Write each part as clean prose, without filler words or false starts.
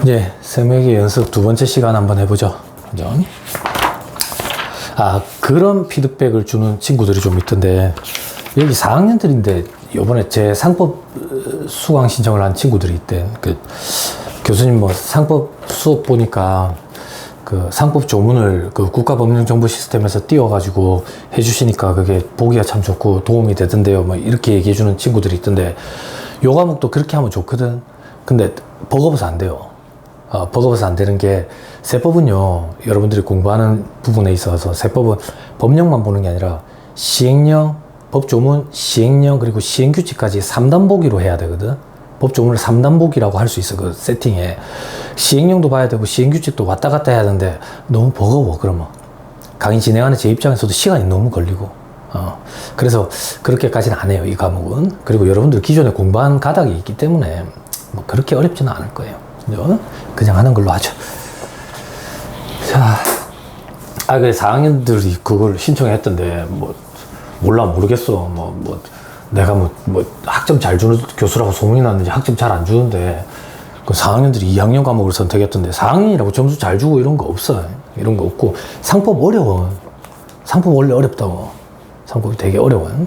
이제 세무회계 연습 두 번째 시간 한번 해보죠. 그죠? 그런 피드백을 주는 친구들이 좀 있던데, 여기 4학년들인데, 요번에 제 상법 수강 신청을 한 친구들이 있대. 교수님 뭐 상법 수업 보니까 그 상법 조문을 그 국가법령정보 시스템에서 띄워가지고 해주시니까 그게 보기가 참 좋고 도움이 되던데요. 뭐 이렇게 얘기해주는 친구들이 있던데, 요 과목도 그렇게 하면 좋거든. 근데 버거워서 안 돼요. 버거워서 안 되는 게, 세법은요, 여러분들이 공부하는 부분에 있어서 세법은 법령만 보는 게 아니라 시행령, 법조문, 시행령, 그리고 시행규칙까지 3단 보기로 해야 되거든. 법조문을 3단 보기라고 할 수 있어, 그 세팅에. 시행령도 봐야 되고 시행규칙도 왔다 갔다 해야 되는데 너무 버거워, 그러면. 강의 진행하는 제 입장에서도 시간이 너무 걸리고. 그래서 그렇게까지는 안 해요, 이 과목은. 그리고 여러분들 기존에 공부한 가닥이 있기 때문에 뭐 그렇게 어렵지는 않을 거예요. 그냥 하는 걸로 하죠. 자, 그래, 4학년들이 그걸 신청했던데, 모르겠어. 내가 학점 잘 주는 교수라고 소문이 났는지 학점 잘 안 주는데, 그 4학년들이 2학년 과목을 선택했던데, 4학년이라고 점수 잘 주고 이런 거 없어. 이런 거 없고, 상법 어려워. 상법 원래 어렵다고. 상법이 되게 어려워요.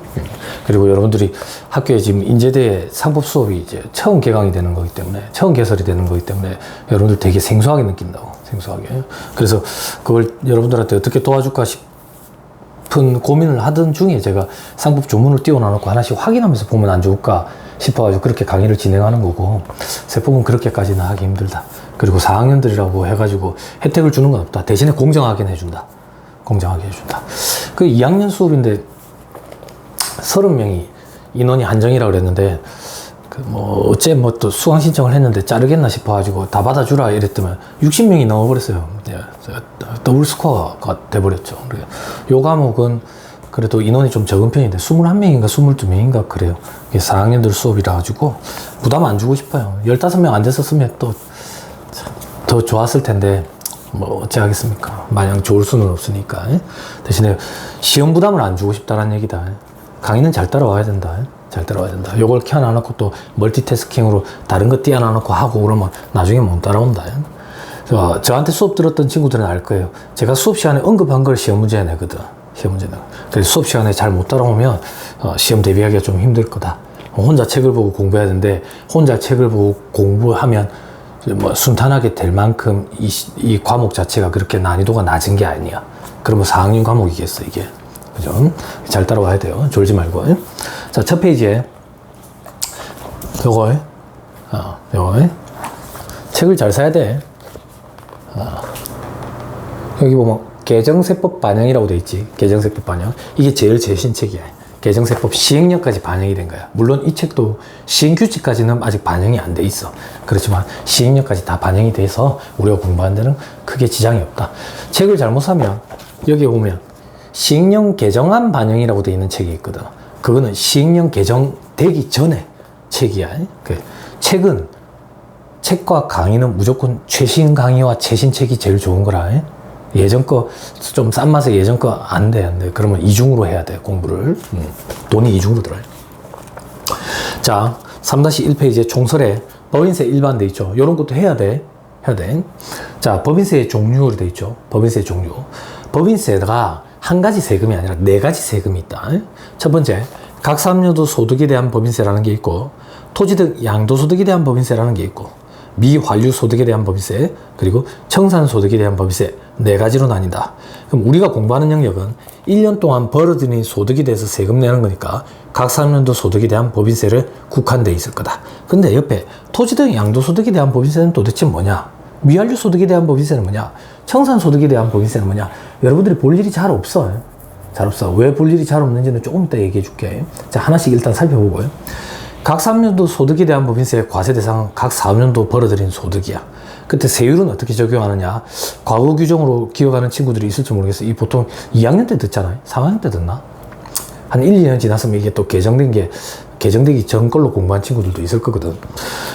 그리고 여러분들이 학교에 지금 인제대에 상법 수업이 이제 처음 개강이 되는 거기 때문에, 처음 개설이 되는 거기 때문에 여러분들 되게 생소하게 느낀다고. 생소하게. 그래서 그걸 여러분들한테 어떻게 도와줄까 싶은 고민을 하던 중에 제가 상법 조문을 띄워놔놓고 하나씩 확인하면서 보면 안 좋을까 싶어가지고 그렇게 강의를 진행하는 거고, 세법은 그렇게까지는 하기 힘들다. 그리고 4학년들이라고 해가지고 혜택을 주는 건 없다. 대신에 공정하게 해준다. 공정하게 해준다. 그 2학년 수업인데 30명이 인원이 한정이라고 그랬는데, 어째 또 수강 신청을 했는데 자르겠나 싶어가지고 다 받아주라 이랬더니 60명이 넘어버렸어요. 더블 스코어가 돼버렸죠. 요 과목은 그래도 인원이 좀 적은 편인데 21명인가 22명인가 그래요. 이게 4학년들 수업이라 가지고 부담 안 주고 싶어요. 15명 안 됐었으면 또 더 좋았을 텐데, 어찌 하겠습니까? 마냥 좋을 수는 없으니까. 대신에 시험 부담을 안 주고 싶다는 얘기다. 강의는 잘 따라와야 된다. 잘 따라와야 된다. 요걸 켜놔놓고 또 멀티태스킹으로 다른 거 띄워놔놓고 하고 그러면 나중에 못 따라온다. 저한테 수업 들었던 친구들은 알 거예요. 제가 수업 시간에 언급한 걸 시험 문제에 내거든. 시험 문제 내. 그래서 수업 시간에 잘 못 따라오면 시험 대비하기가 좀 힘들 거다. 혼자 책을 보고 공부해야 되는데, 혼자 책을 보고 공부하면 순탄하게 될 만큼 이 과목 자체가 그렇게 난이도가 낮은 게 아니야. 그러면 4학년 과목이겠어, 이게. 그죠? 잘 따라와야 돼요. 졸지 말고. 자, 첫 페이지에 요거 책을 잘 사야 돼. 여기 보면 개정세법 반영이라고 돼 있지. 개정세법 반영. 이게 제일 최신 책이야. 개정세법 시행령까지 반영이 된 거야. 물론 이 책도 시행규칙까지는 아직 반영이 안 돼 있어. 그렇지만 시행령까지 다 반영이 돼서 우리가 공부하는 데는 크게 지장이 없다. 책을 잘못 사면 여기에 보면 시행령 개정안 반영이라고 돼 있는 책이 있거든. 그거는 시행령 개정되기 전에 책이야. 책과 강의는 무조건 최신 강의와 최신 책이 제일 좋은 거라. 예전 거 좀 싼 맛에 예전 거 안 돼. 그러면 이중으로 해야 돼, 공부를. 돈이 이중으로 들어요. 자, 3-1페이지에 총설에 법인세 일반 돼 있죠. 요런 것도 해야 돼. 자, 법인세의 종류로 돼 있죠. 법인세 종류. 법인세가 한 가지 세금이 아니라 4가지 세금이 있다. 첫 번째, 각 사업용도 소득에 대한 법인세라는 게 있고, 토지 등 양도소득에 대한 법인세라는 게 있고, 미환류 소득에 대한 법인세, 그리고 청산 소득에 대한 법인세, 4가지로 나뉜다. 그럼 우리가 공부하는 영역은 1년 동안 벌어들인 소득에 대해서 세금 내는 거니까 각 사업연도 소득에 대한 법인세를 국한돼 있을 거다. 근데 옆에 토지 등 양도소득에 대한 법인세는 도대체 뭐냐? 미환류 소득에 대한 법인세는 뭐냐? 청산 소득에 대한 법인세는 뭐냐? 여러분들이 볼 일이 잘 없어. 왜 볼 일이 잘 없는지는 조금 이따 얘기해 줄게. 자, 하나씩 일단 살펴보고요. 각 사업연도 소득에 대한 법인세의 과세 대상은 각 사업연도 벌어들인 소득이야. 그때 세율은 어떻게 적용하느냐? 과거 규정으로 기억하는 친구들이 있을지 모르겠어. 이 보통 2학년 때 듣잖아요. 3학년 때 듣나? 한 1, 2년 지났으면 이게 또 개정되기 전 걸로 공부한 친구들도 있을 거거든.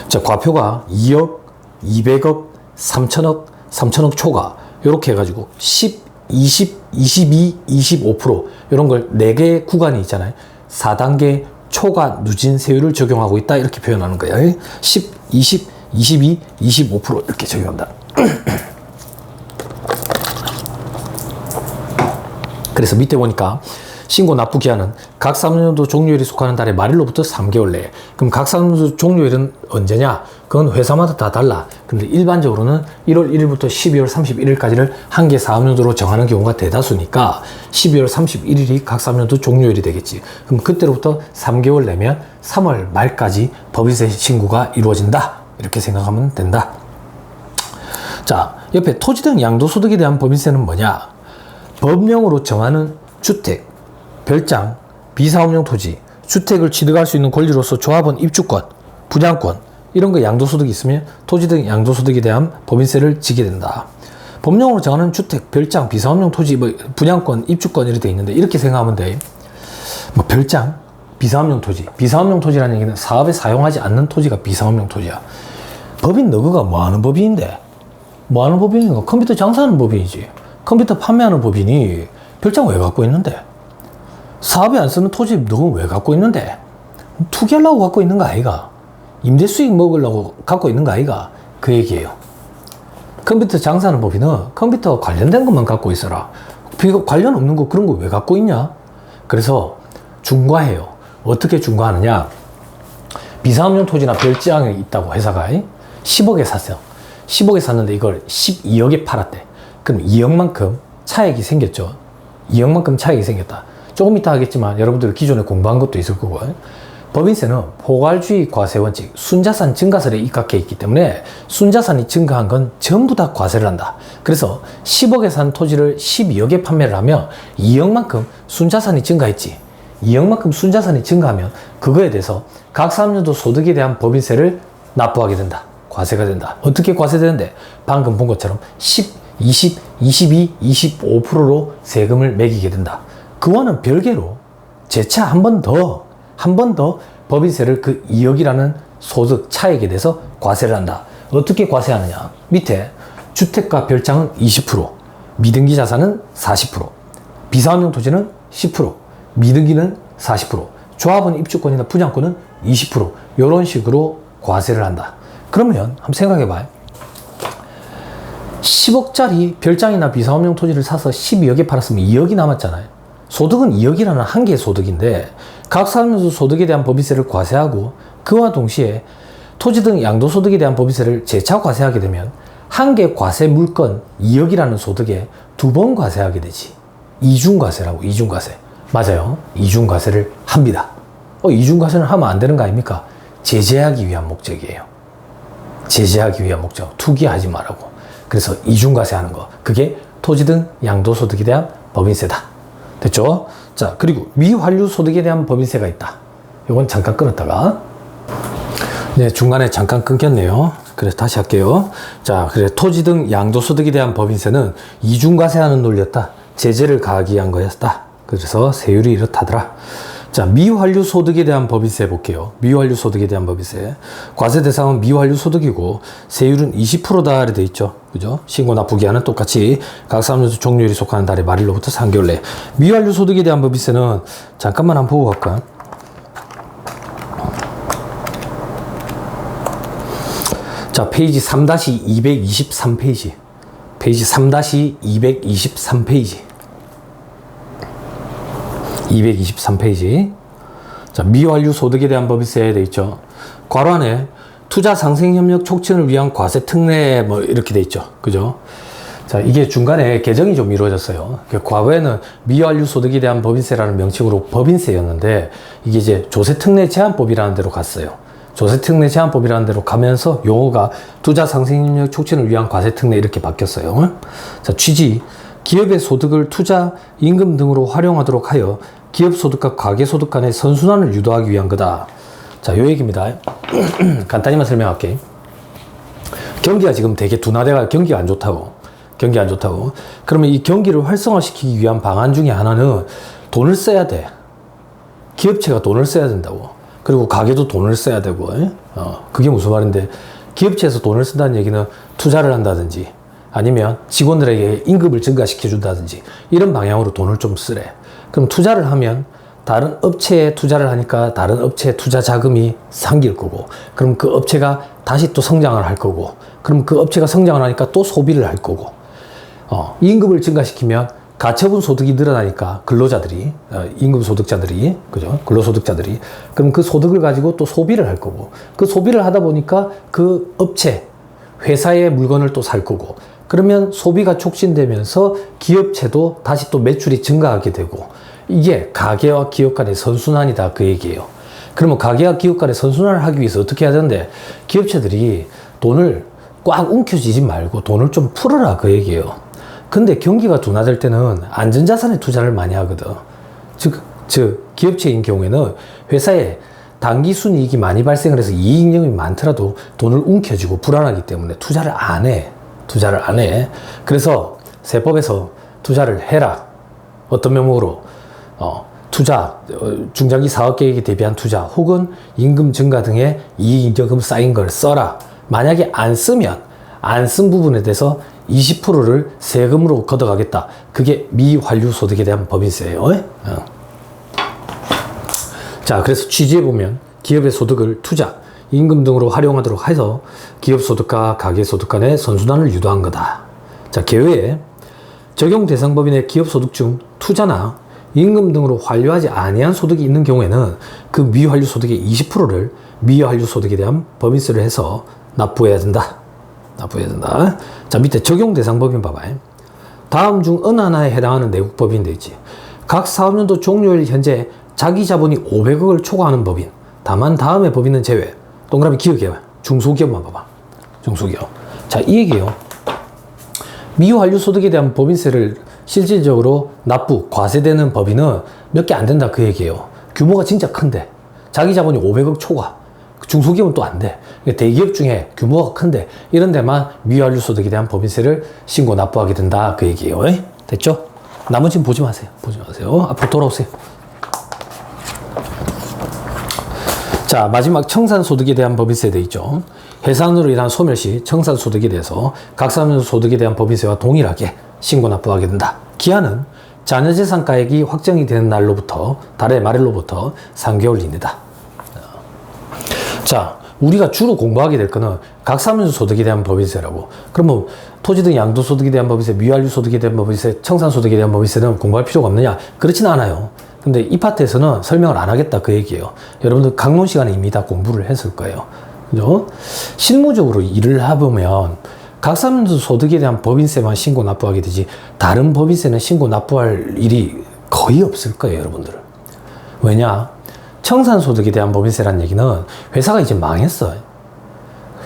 자, 과표가 2억, 200억, 3천억, 3천억 초과. 요렇게 해가지고 10, 20, 22, 25% 이런 걸 4개 구간이 있잖아요. 4단계 초과 누진 세율을 적용하고 있다. 이렇게 표현하는 거예요. 10, 20, 22, 25% 이렇게 적용한다. 그래서 밑에 보니까 신고 납부 기한은 각 사업연도 종료일이 속하는 달의 말일로부터 3개월 내에. 그럼 각 사업연도 종료일은 언제냐? 그건 회사마다 다 달라. 근데 일반적으로는 1월 1일부터 12월 31일까지를 한 개 사업연도로 정하는 경우가 대다수니까 12월 31일이 각 사업연도 종료일이 되겠지. 그럼 그때로부터 3개월 내면 3월 말까지 법인세 신고가 이루어진다. 이렇게 생각하면 된다. 자, 옆에 토지 등 양도소득에 대한 법인세는 뭐냐? 법령으로 정하는 주택, 별장, 비사업용 토지, 주택을 취득할 수 있는 권리로서 조합원 입주권, 분양권 이런 거 양도소득이 있으면 토지 등 양도소득에 대한 법인세를 지게 된다. 법령으로 정하는 주택, 별장, 비사업용 토지, 분양권, 입주권 이렇게 돼 있는데 이렇게 생각하면 돼. 별장, 비사업용 토지. 비사업용 토지라는 얘기는 사업에 사용하지 않는 토지가 비사업용 토지야. 법인 너그가 뭐 하는 법인인데? 뭐 하는 법인인가? 컴퓨터 장사하는 법인이지. 컴퓨터 판매하는 법인이 별장 왜 갖고 있는데? 사업에 안 쓰는 토지 너는 왜 갖고 있는데? 투기하려고 갖고 있는 거 아이가? 임대 수익 먹으려고 갖고 있는 거 아이가? 그 얘기예요. 컴퓨터 장사하는 법인은 컴퓨터 관련된 것만 갖고 있어라. 관련 없는 거 그런 거 왜 갖고 있냐? 그래서 중과해요. 어떻게 중과하느냐? 비사업용 토지나 별장이 있다고 회사가 10억에 샀어요. 10억에 샀는데 이걸 12억에 팔았대. 그럼 2억만큼 차익이 생겼죠. 2억만큼 차익이 생겼다. 조금 이따 하겠지만 여러분들 기존에 공부한 것도 있을 거고, 법인세는 포괄주의 과세 원칙, 순자산 증가설에 입각해 있기 때문에 순자산이 증가한 건 전부 다 과세를 한다. 그래서 10억에 산 토지를 12억에 판매를 하면 2억만큼 순자산이 증가했지. 2억만큼 순자산이 증가하면 그거에 대해서 각 사업연도 소득에 대한 법인세를 납부하게 된다. 과세가 된다. 어떻게 과세되는데? 방금 본 것처럼 10, 20, 22, 25%로 세금을 매기게 된다. 그와는 별개로 재차 한 번 더 법인세를 그 2억이라는 소득 차익에 대해서 과세를 한다. 어떻게 과세하느냐? 밑에 주택과 별장은 20%, 미등기 자산은 40%, 비사업용 토지는 10%, 미등기는 40%, 조합원 입주권이나 분양권은 20%, 이런 식으로 과세를 한다. 그러면 한번 생각해 봐요. 10억짜리 별장이나 비사업용 토지를 사서 12억에 팔았으면 2억이 남았잖아요. 소득은 2억이라는 한 개의 소득인데 각 사업연도 소득에 대한 법인세를 과세하고 그와 동시에 토지 등 양도소득에 대한 법인세를 재차 과세하게 되면 한 개 과세 물건 2억이라는 소득에 두 번 과세하게 되지. 이중과세라고. 이중과세. 맞아요. 이중과세를 합니다. 이중과세는 하면 안 되는 거 아닙니까? 제재하기 위한 목적이에요. 제재하기 위한 목적. 투기하지 말라고. 그래서 이중과세 하는 거. 그게 토지 등 양도소득에 대한 법인세다. 됐죠? 자, 그리고 미환류 소득에 대한 법인세가 있다. 이건 잠깐 끊었다가. 네, 중간에 잠깐 끊겼네요. 그래서 다시 할게요. 자, 그래 토지 등 양도소득에 대한 법인세는 이중과세하는 논리였다. 제재를 가하기 위한 거였다. 그래서 세율이 이렇다더라. 자, 미환류 소득에 대한 법인세 볼게요. 미환류 소득에 대한 법인세. 과세 대상은 미환류 소득이고 세율은 20%다 이렇게 돼 있죠. 그죠? 신고 납부 기한은 똑같이 각 사업연도 종료일이 속하는 달의 말일로부터 3개월 내. 미환류 소득에 대한 법인세는 잠깐만 한번 보고 갈까? 자, 페이지 3-223페이지. 페이지 3-223페이지. 223페이지. 자, 미환류 소득에 대한 법인세에 돼 있죠. 괄호 안에 투자 상생 협력 촉진을 위한 과세 특례 뭐 이렇게 돼 있죠. 그죠? 자, 이게 중간에 개정이 좀 이루어졌어요. 과거에는 미환류 소득에 대한 법인세라는 명칭으로 법인세였는데 이게 이제 조세 특례 제한법이라는 데로 갔어요. 조세 특례 제한법이라는 데로 가면서 용어가 투자 상생 협력 촉진을 위한 과세 특례 이렇게 바뀌었어요. 자, 취지. 기업의 소득을 투자, 임금 등으로 활용하도록 하여 기업 소득과 가계 소득 간의 선순환을 유도하기 위한 거다. 자, 요 얘기입니다. 간단히만 설명할게. 경기가 지금 되게 둔화돼가 경기가 안 좋다고. 경기 안 좋다고. 그러면 이 경기를 활성화시키기 위한 방안 중에 하나는 돈을 써야 돼. 기업체가 돈을 써야 된다고. 그리고 가게도 돈을 써야 되고. 그게 무슨 말인데, 기업체에서 돈을 쓴다는 얘기는 투자를 한다든지 아니면 직원들에게 임금을 증가시켜 준다든지 이런 방향으로 돈을 좀 쓰래. 그럼 투자를 하면 다른 업체에 투자를 하니까 다른 업체에 투자 자금이 생길 거고, 그럼 그 업체가 다시 또 성장을 할 거고, 그럼 그 업체가 성장을 하니까 또 소비를 할 거고, 임금을 증가시키면 가처분 소득이 늘어나니까 근로자들이, 임금 소득자들이, 그죠? 근로소득자들이, 그럼 그 소득을 가지고 또 소비를 할 거고, 그 소비를 하다 보니까 그 업체, 회사의 물건을 또 살 거고, 그러면 소비가 촉진되면서 기업체도 다시 또 매출이 증가하게 되고, 이게 가계와 기업 간의 선순환이다, 그 얘기예요. 그러면 가계와 기업 간의 선순환을 하기 위해서 어떻게 해야 되는데, 기업체들이 돈을 꽉 움켜쥐지 말고 돈을 좀 풀어라, 그 얘기예요. 근데 경기가 둔화될 때는 안전자산에 투자를 많이 하거든. 즉 기업체인 경우에는 회사에 단기 순이익이 많이 발생을 해서 이익률이 많더라도 돈을 움켜쥐고 불안하기 때문에 투자를 안 해. 그래서 세법에서 투자를 해라. 어떤 명목으로? 투자, 중장기 사업 계획에 대비한 투자, 혹은 임금 증가 등의 이익잉여금 쌓인 걸 써라. 만약에 안 쓰면, 안 쓴 부분에 대해서 20%를 세금으로 걷어가겠다. 그게 미환류 소득에 대한 법인세예요. 자, 그래서 취지해보면 기업의 소득을 투자, 임금 등으로 활용하도록 해서 기업 소득과 가계 소득 간의 선순환을 유도한 거다. 자, 개외에 적용 대상 법인의 기업 소득 중 투자나 임금 등으로 환류하지 아니한 소득이 있는 경우에는 그 미환류 소득의 20%를 미환류 소득에 대한 법인세를 해서 납부해야 된다. 자, 밑에 적용 대상 법인 봐봐요. 다음 중 어느 하나에 해당하는 내국법인 돼 있지. 각 사업년도 종료일 현재 자기 자본이 500억을 초과하는 법인. 다만 다음의 법인은 제외. 동그라미 기억해요. 중소기업만 봐봐. 중소기업. 자, 이 얘기예요. 미환류 소득에 대한 법인세를 실질적으로 납부, 과세되는 법인은 몇 개 안 된다, 그 얘기예요. 규모가 진짜 큰데 자기 자본이 500억 초과. 중소기업은 또 안 돼. 대기업 중에 규모가 큰데 이런 데만 미환류 소득에 대한 법인세를 신고 납부하게 된다, 그 얘기예요. 됐죠? 나머지는 보지 마세요. 앞으로 돌아오세요. 자, 마지막 청산소득에 대한 법인세 돼 있죠. 해산으로 인한 소멸 시 청산소득에 대해서 각 사업년 소득에 대한 법인세와 동일하게 신고 납부하게 된다. 기한은 자녀재산가액이 확정이 되는 날로부터, 달의 말일로부터 3개월 이내다. 자, 우리가 주로 공부하게 될 거는 각사면 소득에 대한 법인세라고. 그러면 토지 등 양도소득에 대한 법인세, 미환류 소득에 대한 법인세, 청산소득에 대한 법인세는 공부할 필요가 없느냐? 그렇진 않아요. 근데 이 파트에서는 설명을 안 하겠다, 그 얘기예요. 여러분들 강론 시간에 이미 다 공부를 했을 거예요. 그죠? 실무적으로 일을 해보면 각사면서 소득에 대한 법인세만 신고 납부하게 되지, 다른 법인세는 신고 납부할 일이 거의 없을 거예요, 여러분들. 왜냐? 청산소득에 대한 법인세라는 얘기는 회사가 이제 망했어.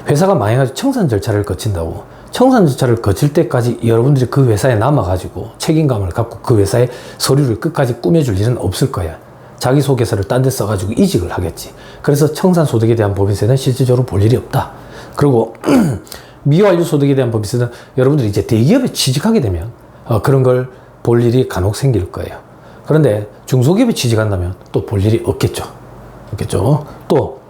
회사가 망해가지고 청산 절차를 거친다고. 청산 절차를 거칠 때까지 여러분들이 그 회사에 남아가지고 책임감을 갖고 그 회사의 서류를 끝까지 꾸며줄 일은 없을 거야. 자기소개서를 딴 데 써가지고 이직을 하겠지. 그래서 청산소득에 대한 법인세는 실질적으로 볼 일이 없다. 그리고 미환류 소득에 대한 법인세는 여러분들이 이제 대기업에 취직하게 되면 그런 걸 볼 일이 간혹 생길 거예요. 그런데 중소기업에 취직한다면 또 볼 일이 없겠죠. 또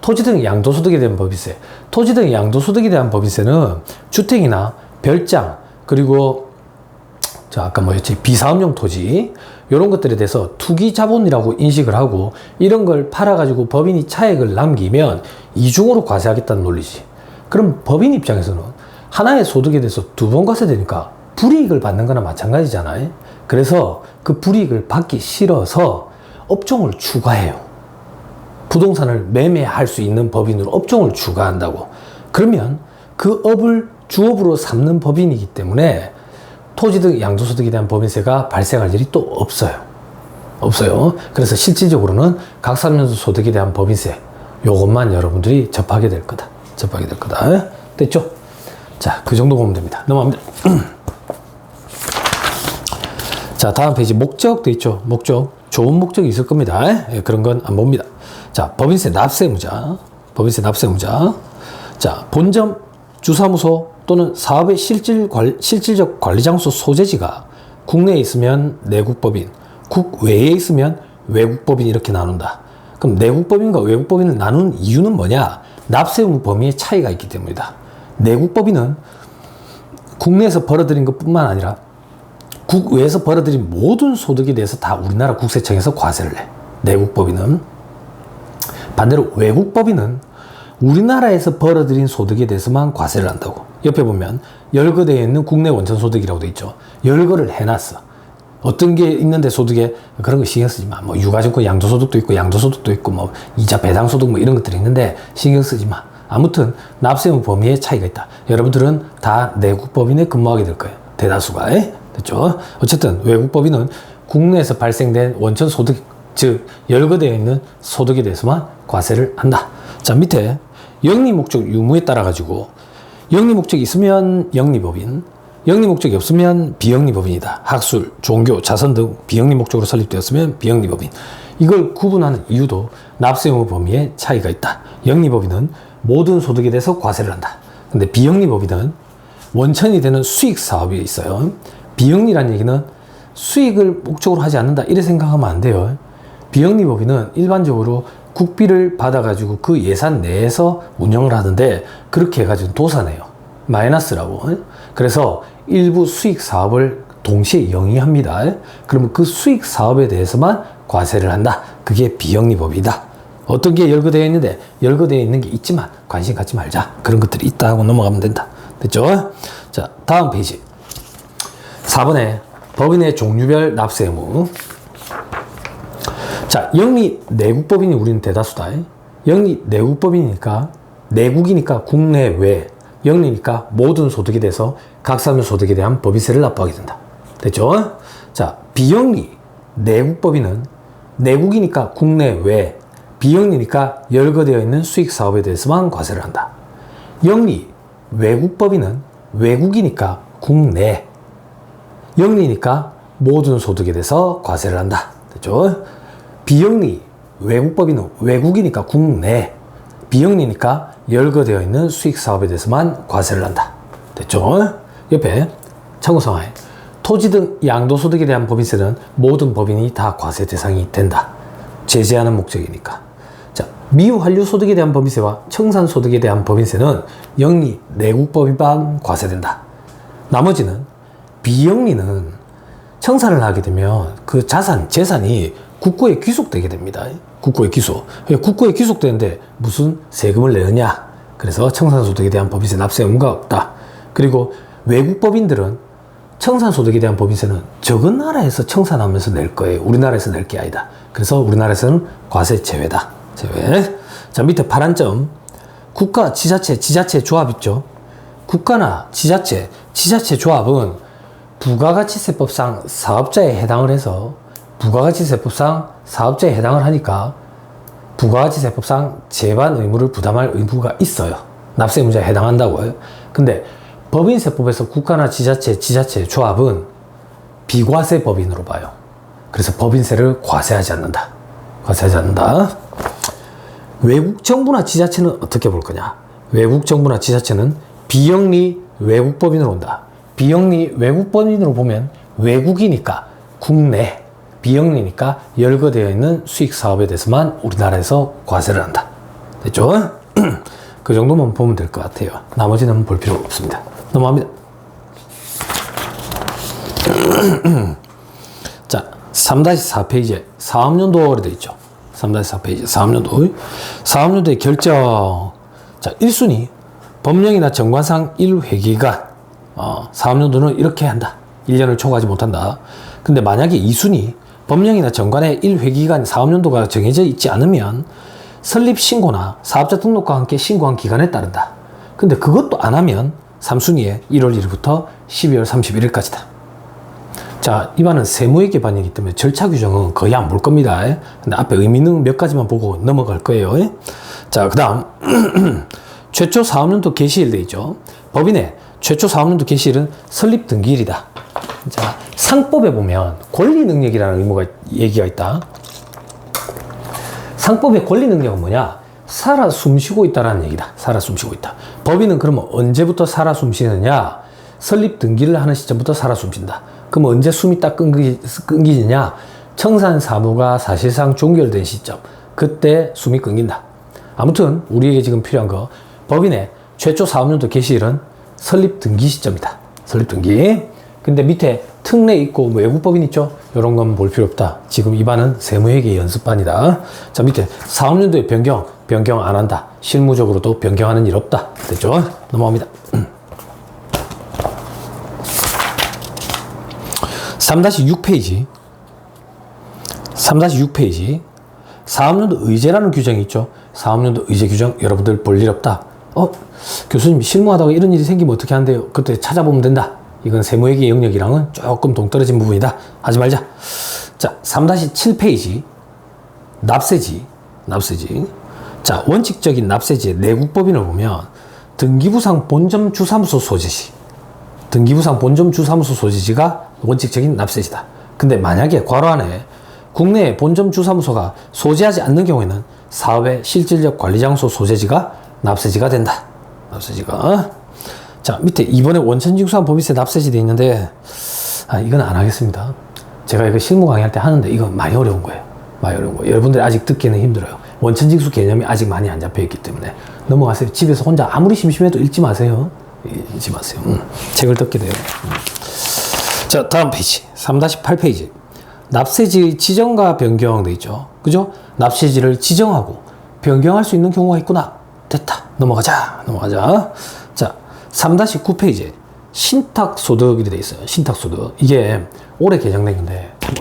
토지 등 양도소득에 대한 법인세. 토지 등 양도소득에 대한 법인세는 주택이나 별장, 그리고 아까 뭐였지? 비사업용 토지, 이런 것들에 대해서 투기자본이라고 인식을 하고 이런 걸 팔아가지고 법인이 차액을 남기면 이중으로 과세하겠다는 논리지. 그럼 법인 입장에서는 하나의 소득에 대해서 두 번 과세되니까 불이익을 받는 거나 마찬가지잖아요. 그래서 그 불이익을 받기 싫어서 업종을 추가해요. 부동산을 매매할 수 있는 법인으로 업종을 추가한다고. 그러면 그 업을 주업으로 삼는 법인이기 때문에 토지 등 양도소득에 대한 법인세가 발생할 일이 또 없어요. 그래서 실질적으로는 각사면서 소득에 대한 법인세, 요것만 여러분들이 접하게 될 거다. 됐죠? 자, 그 정도 보면 됩니다. 넘어갑니다. 자, 다음 페이지 목적 돼 있죠. 목적. 좋은 목적이 있을 겁니다. 그런 건 안 봅니다. 자, 법인세 납세의무자. 자, 본점, 주사무소 또는 사업의 실질적 관리장소 소재지가 국내에 있으면 내국법인, 국외에 있으면 외국법인, 이렇게 나눈다. 그럼 내국법인과 외국법인을 나누는 이유는 뭐냐? 납세 의무 범위의 차이가 있기 때문이다. 내국법인은 국내에서 벌어들인 것뿐만 아니라 국외에서 벌어들인 모든 소득에 대해서 다 우리나라 국세청에서 과세를 내. 내국법인은. 반대로 외국법인은 우리나라에서 벌어들인 소득에 대해서만 과세를 한다고. 옆에 보면 열거되어 있는 국내 원천 소득이라고 돼 있죠. 열거를 해놨어. 어떤 게 있는데 소득에 그런 거 신경 쓰지 마. 뭐 유가증권 양도소득도 있고 양도소득도 있고 뭐 이자 배당소득 뭐 이런 것들이 있는데 신경 쓰지 마. 아무튼 납세의 범위에 차이가 있다. 여러분들은 다 내국법인에 근무하게 될 거예요. 대다수가. 됐죠? 어쨌든 외국법인은 국내에서 발생된 원천 소득, 즉 열거되어 있는 소득에 대해서만 과세를 한다. 자, 밑에 영리 목적 유무에 따라 가지고 영리 목적이 있으면 영리법인, 영리 목적이 없으면 비영리법인이다. 학술, 종교, 자선 등 비영리 목적으로 설립되었으면 비영리법인. 이걸 구분하는 이유도 납세 의무 범위에 차이가 있다. 영리법인은 모든 소득에 대해서 과세를 한다. 근데 비영리법인은 원천이 되는 수익 사업이 있어요. 비영리란 얘기는 수익을 목적으로 하지 않는다. 이래 생각하면 안 돼요. 비영리법인은 일반적으로 국비를 받아가지고 그 예산 내에서 운영을 하는데 그렇게 해가지고 도산해요. 마이너스라고. 그래서 일부 수익 사업을 동시에 영위합니다. 그러면 그 수익 사업에 대해서만 과세를 한다. 그게 비영리법이다. 어떤 게 열거되어 있는데 열거되어 있는 게 있지만 관심 갖지 말자. 그런 것들이 있다 하고 넘어가면 된다. 됐죠? 자, 다음 페이지. 4번에 법인의 종류별 납세 의무. 자, 영리 내국법인이 우리는 대다수다. 영리 내국법인이니까 내국이니까 국내외, 영리니까 모든 소득에 대해서 각사면 소득에 대한 법인세를 납부하게 된다. 됐죠? 자, 비영리 내국법인은 내국이니까 국내외, 비영리니까 열거되어 있는 수익 사업에 대해서만 과세를 한다. 영리 외국법인은 외국이니까 국내, 영리니까 모든 소득에 대해서 과세를 한다. 됐죠? 비영리 외국법인은 외국이니까 국내, 비영리니까 열거되어 있는 수익 사업에 대해서만 과세를 한다. 됐죠? 옆에 참고사항에 토지 등 양도소득에 대한 법인세는 모든 법인이 다 과세 대상이 된다. 제재하는 목적이니까. 자, 미환류소득에 대한 법인세와 청산소득에 대한 법인세는 영리 내국법인만 과세된다. 나머지는 비영리는 청산을 하게 되면 그 재산이 국고에 귀속되게 됩니다. 국고에 귀속. 국고에 귀속되는데 무슨 세금을 내느냐? 그래서 청산소득에 대한 법인세 납세 의무가 없다. 그리고 외국 법인들은 청산소득에 대한 법인세는 적은 나라에서 청산하면서 낼 거예요. 우리나라에서 낼 게 아니다. 그래서 우리나라에서는 과세 제외다. 제외. 자, 밑에 파란 점. 국가, 지자체, 지자체 조합 있죠? 국가나 지자체 조합은 부가가치세법상 사업자에 해당을 해서 부가가치세법상 사업자에 해당을 하니까 부가가치세법상 제반 의무를 부담할 의무가 있어요. 납세 의무자에 해당한다고요. 근데 법인세법에서 국가나 지자체 조합은 비과세 법인으로 봐요. 그래서 법인세를 과세하지 않는다. 과세하지 않는다. 외국 정부나 지자체는 어떻게 볼 거냐? 외국 정부나 지자체는 비영리 외국법인으로 온다. 비영리 외국법인으로 보면 외국이니까 국내, 비영리니까 열거되어 있는 수익 사업에 대해서만 우리나라에서 과세를 한다. 됐죠? 그 정도만 보면 될 것 같아요. 나머지는 볼 필요 없습니다. 넘어갑니다. 자, 3-4페이지에 사업연도로 되어 있죠. 3-4페이지 사업연도. 사업연도의 결정. 자, 1순위 법령이나 정관상 1회기간. 사업연도는 이렇게 한다. 1년을 초과하지 못한다. 근데 만약에 2순위 법령이나 정관에 1회기간 사업연도가 정해져 있지 않으면 설립신고나 사업자 등록과 함께 신고한 기간에 따른다. 근데 그것도 안 하면 3순위에 1월 1일부터 12월 31일까지다. 자, 이반은 세무회계 반영이기 때문에 절차 규정은 거의 안 볼 겁니다. 근데 앞에 의미 있는 몇 가지만 보고 넘어갈 거예요. 자, 그 다음 최초 사업연도 개시일 돼 있죠. 법인의 최초 사업연도 개시일은 설립 등기일이다. 자, 상법에 보면 권리능력이라는 의무가 얘기가 있다. 상법의 권리능력은 뭐냐? 살아 숨쉬고 있다라는 얘기다. 살아 숨쉬고 있다. 법인은 그러면 언제부터 살아 숨쉬느냐? 설립 등기를 하는 시점부터 살아 숨쉰다. 그럼 언제 숨이 딱 끊기느냐? 청산 사무가 사실상 종결된 시점. 그때 숨이 끊긴다. 아무튼 우리에게 지금 필요한 거 법인의 최초 사업연도 개시일은 설립 등기 시점이다. 설립 등기. 근데 밑에 특례 있고 뭐 외국법인 있죠? 이런 건 볼 필요 없다. 지금 이 반은 세무회계 연습반이다. 자, 밑에 사업연도의 변경 안 한다. 실무적으로도 변경하는 일 없다. 됐죠? 넘어갑니다. 3-6페이지. 3-6페이지. 사업연도 의제라는 규정이 있죠. 사업연도 의제 규정 여러분들 볼 일 없다. 교수님 실무하다가 이런 일이 생기면 어떻게 한대요? 그때 찾아보면 된다. 이건 세무회계 영역이랑은 조금 동떨어진 부분이다. 하지 말자. 자, 3-7페이지. 납세지. 자, 원칙적인 납세지의 내국법인을 보면 등기부상 본점주사무소 소재지. 등기부상 본점주사무소 소재지가 원칙적인 납세지다. 근데 만약에 괄호 안에 국내에 본점주사무소가 소재하지 않는 경우에는 사업의 실질적 관리장소 소재지가 납세지가 된다. 납세지가. 자, 밑에 이번에 원천징수한 법인세 납세지 돼 있는데, 이건 안 하겠습니다. 제가 이거 실무 강의할 때 하는데 이거 많이 어려운 거예요. 여러분들이 아직 듣기는 힘들어요. 원천징수 개념이 아직 많이 안 잡혀 있기 때문에 넘어가세요. 집에서 혼자 아무리 심심해도 읽지 마세요. 읽지 마세요. 책을 뜯게 돼요. 자, 다음 페이지. 3-8페이지. 납세지 지정과 변경 돼 있죠. 그죠? 납세지를 지정하고 변경할 수 있는 경우가 있구나. 됐다. 넘어가자. 자, 3-9페이지에 신탁소득이 돼 있어요. 신탁소득. 이게 올해 개정된 건데 참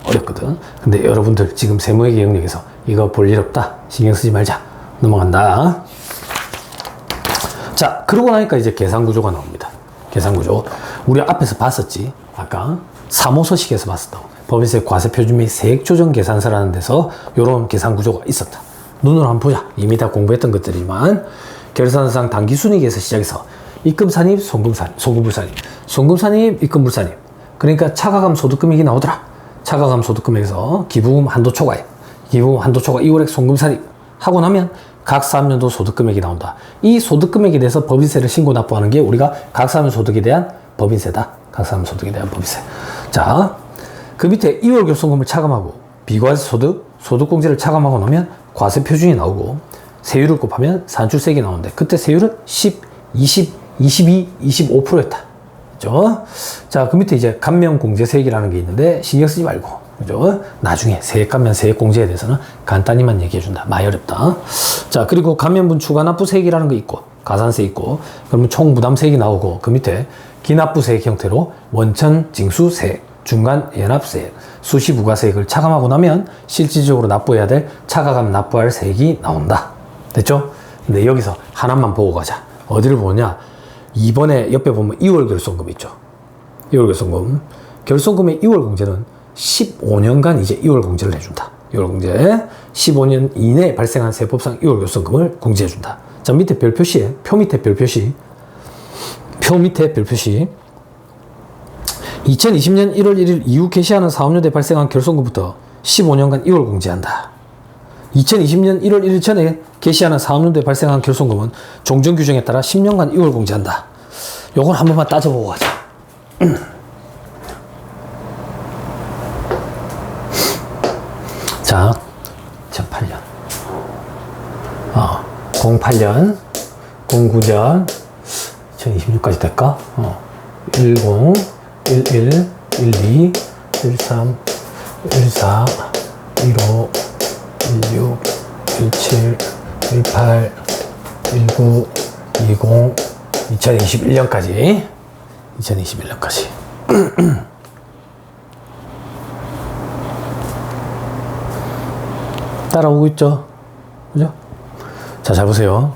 어렵거든. 근데 여러분들 지금 세무회계 영역에서 이거 볼 일 없다. 신경 쓰지 말자. 넘어간다. 자, 그러고 나니까 이제 계산구조가 나옵니다. 계산구조. 우리 앞에서 봤었지. 아까 사무소식에서 봤었다고. 법인세 과세표준 및 세액조정 계산서라는 데서 이런 계산구조가 있었다. 눈으로 한번 보자. 이미 다 공부했던 것들이지만 결산서상 당기순이익에서 시작해서 입금산입, 송금산입, 입금불산입. 그러니까 차가감 소득금액이 나오더라. 차가감 소득금액에서 기부금 한도 초과 2월액 송금산입 하고 나면 각 사업연도 소득금액이 나온다. 이 소득금액에 대해서 법인세를 신고 납부하는 게 우리가 각 사업연 소득에 대한 법인세다. 각 사업연 소득에 대한 법인세. 자, 그 밑에 2월 결손금을 차감하고 비과세 소득공제를 차감하고 나면 과세 표준이 나오고 세율을 곱하면 산출세액이 나오는데 그때 세율은 10, 20, 22, 25%였다. 그죠? 자, 그 밑에 이제 감면공제세액이라는 게 있는데 신경 쓰지 말고, 그죠? 나중에 세액감면 세액공제에 대해서는 간단히만 얘기해준다. 많이 어렵다. 자, 그리고 감면분 추가납부세액이라는 거 있고, 가산세 있고, 그러면 총부담세액이 나오고, 그 밑에 기납부세액 형태로 원천징수세액, 중간연합세액, 수시부가세액을 차감하고 나면 실질적으로 납부해야 될 차가감 납부할 세액이 나온다. 됐죠? 근데 여기서 하나만 보고 가자. 어디를 보냐? 이번에 옆에 보면 2월 결손금 있죠. 2월 결손금. 결손금의 2월 공제는 15년간 이제 2월 공제를 해준다. 2월 공제. 15년 이내에 발생한 세법상 2월 결손금을 공제해준다. 자, 밑에 별표시에, 표 밑에 별표시. 2020년 1월 1일 이후 개시하는 사업연도에 발생한 결손금부터 15년간 2월 공제한다. 2020년 1월 1일 전에 개시하는 사업연도에 발생한 결손금은 종전규정에 따라 10년간 2월 공제한다. 요건 한 번만 따져보고 가자. 자, 2008년. 08년, 09년, 2026까지 될까? 10, 11, 12, 13, 14, 15, 16, 17, 18, 19, 20, 2021년까지. 2021년까지. 따라오고 있죠? 그죠? 자, 잘 보세요.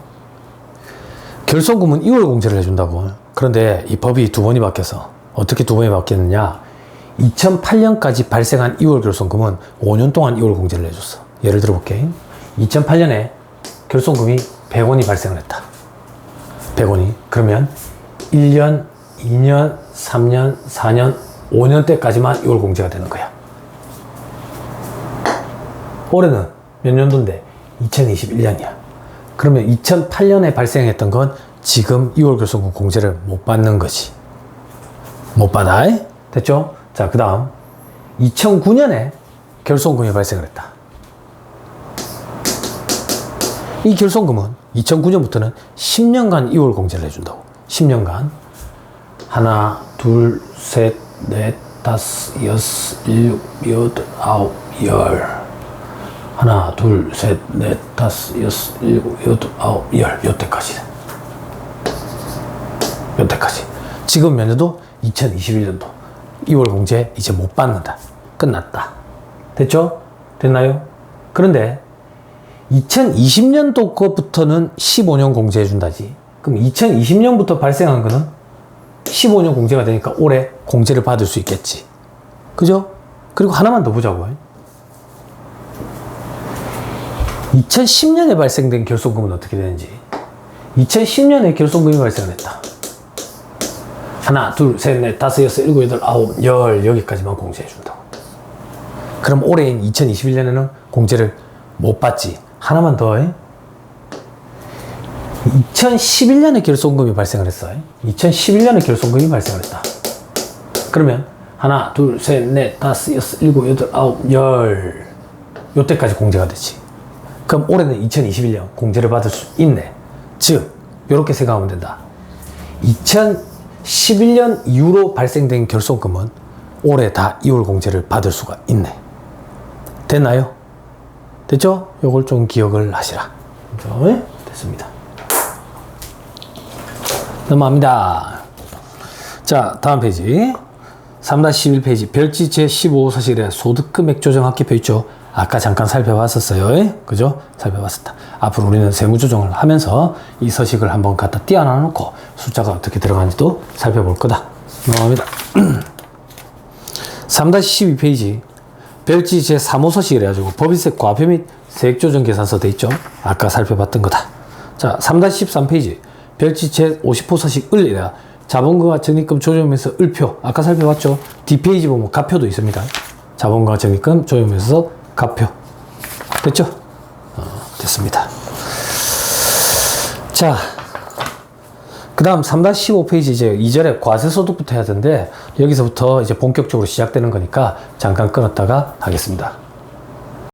결손금은 2월 공제를 해준다고. 그런데 이 법이 두 번이 바뀌어서 어떻게 두 번이 바뀌었느냐? 2008년까지 발생한 2월 결손금은 5년 동안 2월 공제를 해줬어. 예를 들어 볼게. 2008년에 결손금이 100원이 발생을 했다. 100원이. 그러면 1년, 2년, 3년, 4년, 5년 때까지만 2월 공제가 되는 거야. 올해는 몇 년도인데? 2021년이야. 그러면 2008년에 발생했던 건 지금 2월 결손금 공제를 못 받는 거지. 못 받아. 됐죠? 자, 그 다음 2009년에 결손금이 발생을 했다. 이 결손금은 2009년부터는 10년간 2월 공제를 해준다고. 10년간. 하나, 둘, 셋, 넷, 다섯, 여섯, 일곱, 여덟, 아홉, 열. 하나, 둘, 셋, 넷, 다섯, 여섯, 일곱, 여덟, 아홉, 열. 여태까지. 여태까지. 지금 연도도 2021년도 2월 공제 이제 못 받는다. 끝났다. 됐죠? 됐나요? 그런데 2020년도 것부터는 15년 공제해 준다지. 그럼 2020년부터 발생한 거는 15년 공제가 되니까 올해 공제를 받을 수 있겠지. 그죠? 그리고 하나만 더 보자고. 2010년에 발생된 결손금은 어떻게 되는지. 2010년에 결손금이 발생했다. 하나, 둘, 셋, 넷, 다섯, 여섯, 일곱, 여덟, 아홉, 열. 여기까지만 공제해 준다고. 그럼 올해인 2021년에는 공제를 못 받지. 하나만 더. 2011년에 결손금이 발생을 했어. 2011년에 결손금이 발생을 했다. 그러면 하나, 둘, 셋, 넷, 다섯, 여섯, 일곱, 여덟, 아홉, 열. 요때까지 공제가 되지. 그럼 올해는 2021년 공제를 받을 수 있네. 즉, 요렇게 생각하면 된다. 2011년 이후로 발생된 결손금은 올해 다 2월 공제를 받을 수가 있네. 됐나요? 됐죠? 요걸 좀 기억을 하시라. 네? 됐습니다. 넘어갑니다. 자, 다음 페이지. 3-11페이지. 별지 제15사실에 소득금액 조정 합계표 있죠? 아까 잠깐 살펴봤었어요. 그죠? 살펴봤었다. 앞으로 우리는 세무조정을 하면서 이 서식을 한번 갖다 띄어놔 놓고 숫자가 어떻게 들어가는지도 살펴볼 거다. 넘어갑니다. 3-12페이지. 별지 제3호서식이라 해가지고 법인세 과표 및 세액조정 계산서 돼 있죠? 아까 살펴봤던 거다. 자, 3-13페이지. 별지 제50호서식 을이라 자본금과 적립금 조정면서 을표. 아까 살펴봤죠? D페이지 보면 가표도 있습니다. 자본금과 적립금 조정면서 가표. 됐죠? 됐습니다. 자, 그 다음 3-15페이지 이제 2절에 과세소득부터 해야 되는데 여기서부터 이제 본격적으로 시작되는 거니까 잠깐 끊었다가 하겠습니다.